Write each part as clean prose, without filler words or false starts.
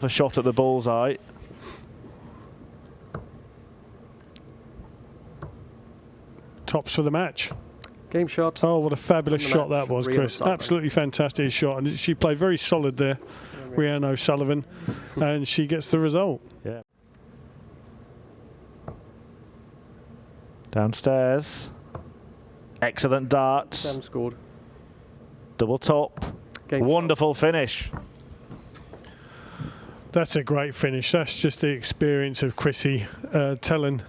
A shot at the bullseye. Tops for the match. Game shot. Oh, what a fabulous shot that was, Chris. Absolutely fantastic shot. And she played very solid there, Rhiannon O'Sullivan, and she gets the result. Yeah. Downstairs. Excellent darts. Sam scored. Double top. Game wonderful finish. That's a great finish. That's just the experience of Chrissy telling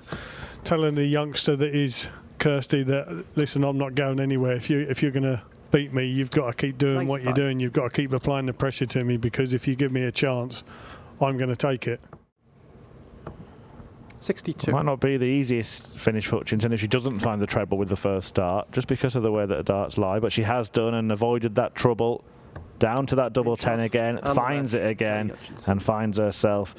the youngster that is Kirsty that, listen, I'm not going anywhere. If you're going to beat me, you've got to keep doing what you're doing. You've got to keep applying the pressure to me, because if you give me a chance, I'm going to take it. 62. Might not be the easiest finish for Hutchinson if she doesn't find the treble with the first dart, just because of the way that the darts lie, but she has done and avoided that trouble. Down to that double 10 again, finds it again, and finds herself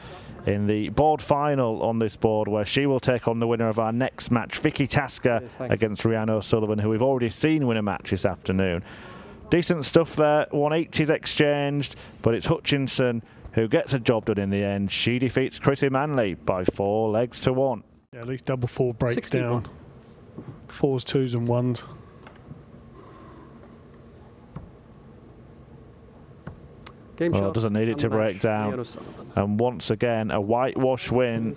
in the board final on this board, where she will take on the winner of our next match, Vicky Tasker, against Rhiannon O'Sullivan, who we've already seen win a match this afternoon. Decent stuff there, 180s exchanged, but it's Hutchinson who gets a job done in the end. She defeats Chrissy Manley by 4 legs to 1. Yeah, at least double 4 breaks 61. down. 4s, 2s and 1s. Well, doesn't need it to break down. And once again, a whitewash win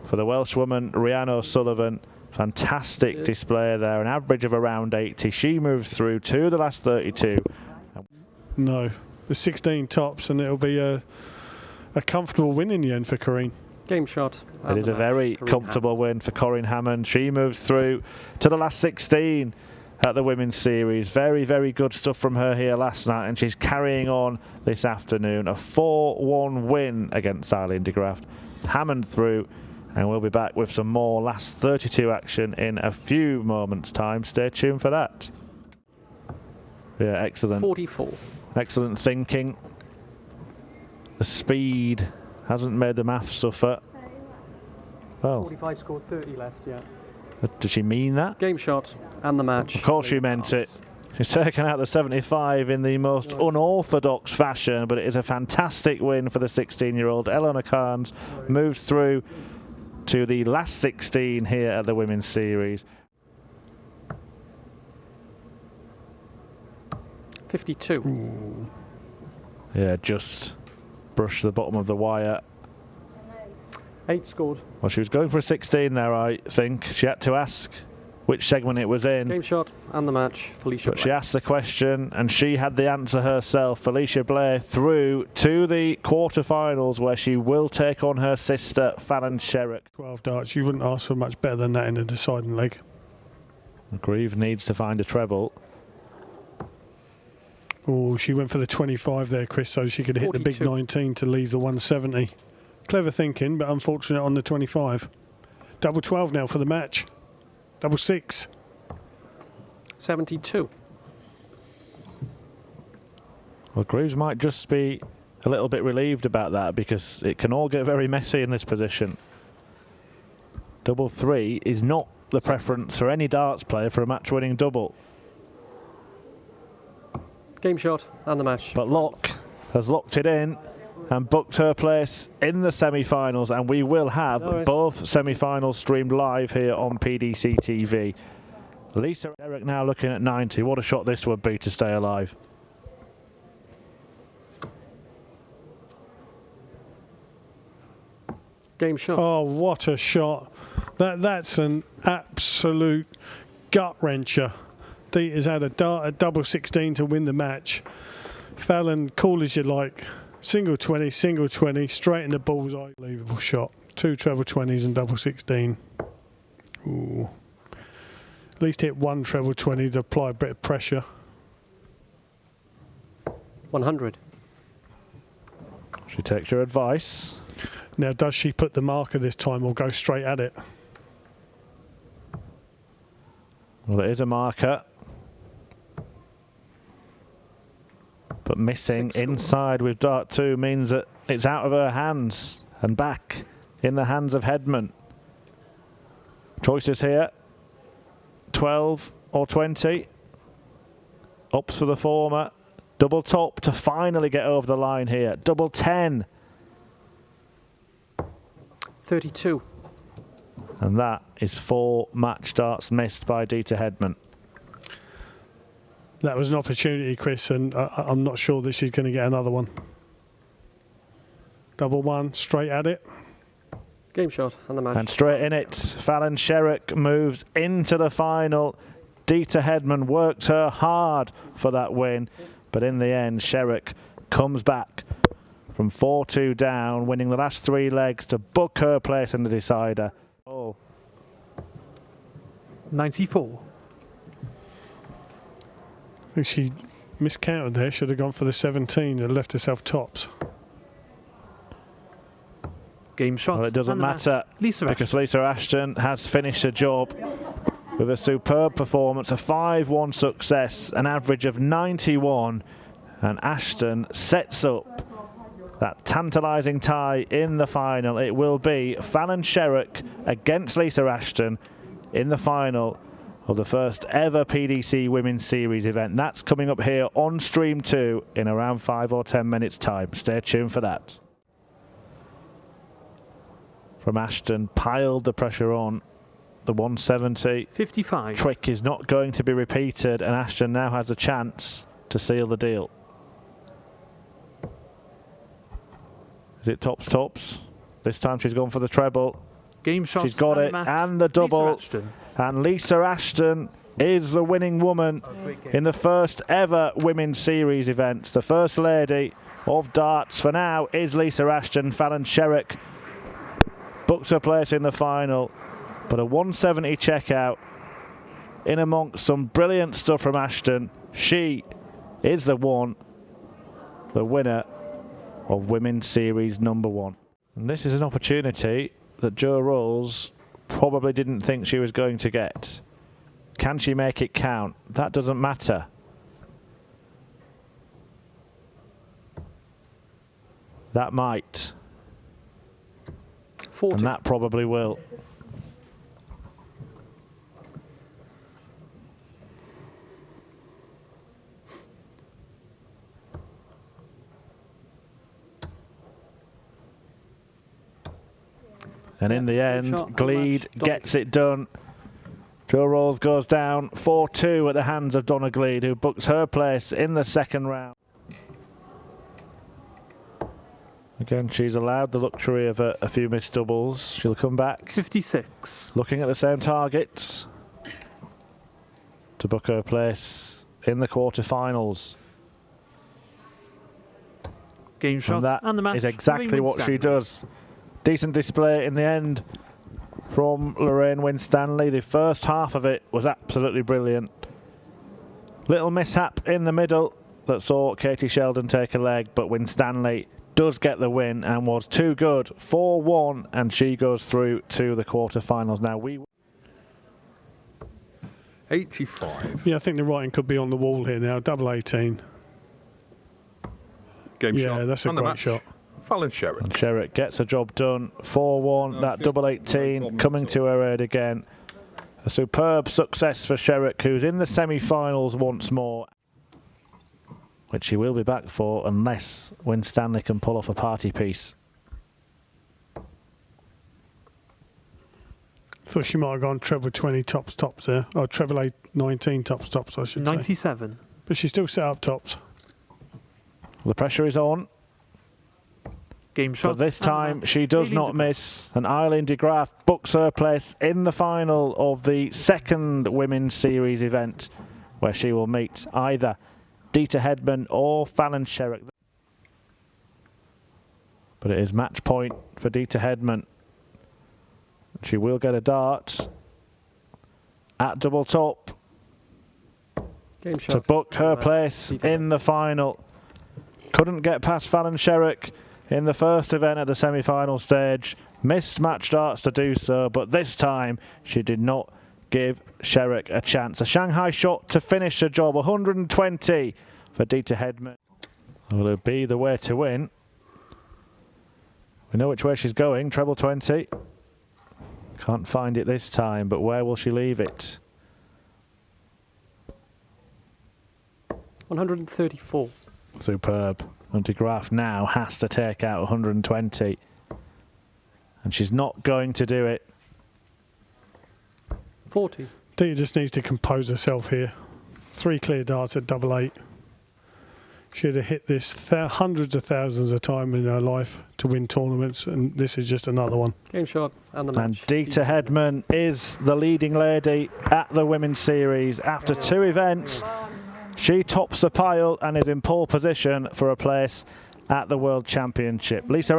for the Welshwoman Rhiannon O'Sullivan. Fantastic display there, an average of around 80. She moves through to the last 32. No, the 16 tops, and it'll be a comfortable win in the end for Corrine. Game shot. It is a very comfortable win for Corrine Hammond. She moves through to the last 16 at the Women's Series. Very, very good stuff from her here last night, and she's carrying on this afternoon. A 4-1 win against Eileen de Graaf. Hammond through, and we'll be back with some more last 32 action in a few moments' time. Stay tuned for that. Yeah, excellent. 44. Excellent thinking. The speed hasn't made the math suffer. Oh. 45 scored, 30 left, yeah. Did she mean that? Game shot and the match. Of course she meant it. She's taken out the 75 in the most unorthodox fashion, but it is a fantastic win for the 16-year-old. Eleanor Cairns moves through to the last 16 here at the Women's Series. 52. Ooh. Yeah, just brushed the bottom of the wire. 8 scored. Well, she was going for a 16 there, I think. She had to ask which segment it was in. Game shot and the match, Felicia But Blair. she asked the question and she had the answer herself. Felicia Blair through to the quarterfinals, where she will take on her sister, Fallon Sherrock. 12 darts. You wouldn't ask for much better than that in a deciding leg. Greaves needs to find a treble. Oh, she went for the 25 there, Chris, so she could hit 42. the big 19 to leave the 170. Clever thinking, but unfortunate on the 25. Double 12 now for the match. Double 6. 72. Well, Greaves might just be a little bit relieved about that, because it can all get very messy in this position. Double 3 is not the preference for any darts player for a match-winning double. Game shot and the match. But Locke has locked it in and booked her place in the semi-finals, and we will have both semi-finals streamed live here on PDC TV. Lisa Eric now looking at 90. What a shot this would be to stay alive. Game shot. Oh, what a shot. That's an absolute gut-wrencher. Dita's had a dart at double 16 to win the match. Fallon, cool as you like. Single 20, straight in the bullseye. Unbelievable shot. 2 treble 20s and double 16. Ooh. At least hit 1 treble 20 to apply a bit of pressure. 100. She takes your advice. Now, does she put the marker this time or go straight at it? Well, it is a marker. But missing inside with dart 2 means that it's out of her hands and back in the hands of Hedman. Choices here, 12 or 20. Ups for the former. Double top to finally get over the line here. Double 10. 32. And that is 4 match darts missed by Dieter Hedman. That was an opportunity, Chris, and I'm not sure that she's going to get another one. Double one, straight at it. Game shot and the match. And straight in it, Fallon Sherrock moves into the final. Dieter Hedman worked her hard for that win, but in the end, Sherrock comes back from 4-2 down, winning the last 3 legs to book her place in the decider. Oh. 94. I think she miscounted there. Should have gone for the 17 and left herself tops. Game shot. Well, it doesn't matter because Lisa Ashton has finished the job with a superb performance, a 5-1 success, an average of 91, and Ashton sets up that tantalising tie in the final. It will be Fallon Sherrock against Lisa Ashton in the final of the first ever PDC Women's Series event. That's coming up here on Stream 2 in around 5 or 10 minutes time. Stay tuned for that. From Ashton, piled the pressure on. The 170 55 trick is not going to be repeated, and Ashton now has a chance to seal the deal. Is it tops, tops? This time she's gone for the treble. Game shot. She's got it, and the double. And Lisa Ashton is the winning woman in the first ever Women's Series events. The first lady of darts for now is Lisa Ashton. Fallon Sherrock books her place in the final, but a 170 checkout in amongst some brilliant stuff from Ashton. She is the winner of Women's Series #1. And this is an opportunity that Jo Rolls probably didn't think she was going to get. Can she make it count? That doesn't matter. That might. 40. And that probably will. And in the end, Gleed gets it done. Jo Rolls goes down 4-2 at the hands of Donna Gleed, who books her place in the second round. Again, she's allowed the luxury of a few missed doubles. She'll come back. 56. Looking at the same targets to book her place in the quarterfinals. Game shot and the match. is exactly what she does. Decent display in the end from Lorraine Winstanley. The first half of it was absolutely brilliant. Little mishap in the middle that saw Katie Sheldon take a leg, but Winstanley does get the win and was too good. 4-1, and she goes through to the quarterfinals. Now 85. Yeah, I think the writing could be on the wall here now. Double 18. Game shot. Yeah, that's a great shot. Fallon Sherrock. And Sherrock gets a job done. 4-1, that double 18 coming to her aid again. A superb success for Sherrock, who's in the semi-finals once more, which she will be back for unless Winstanley can pull off a party piece. Thought she might have gone treble 20 tops there, or treble 19 tops I should say. 97. But she still set up tops. The pressure is on. Game shot. But this time she does not miss, and Eileen de Graaf books her place in the final of the second Women's Series event, where she will meet either Dieter Hedman or Fallon Sherrock. But it is match point for Dieter Hedman. She will get a dart at double top to book her place in the final. Couldn't get past Fallon Sherrock in the first event at the semi-final stage. Missed match darts to do so, but this time she did not give Sherrock a chance. A Shanghai shot to finish the job. 120 for Dieter Hedman. Will it be the way to win? We know which way she's going. Treble 20. Can't find it this time, but where will she leave it? 134. Superb. And de Graaf now has to take out 120. And she's not going to do it. 40. Dita just needs to compose herself here. 3 clear darts at 88. She'd have hit this hundreds of thousands of times in her life to win tournaments, and this is just another one. Game shot and the match. And Dita Hedman is the leading lady at the Women's Series. After 2 events, she tops the pile and is in pole position for a place at the World Championship. Lisa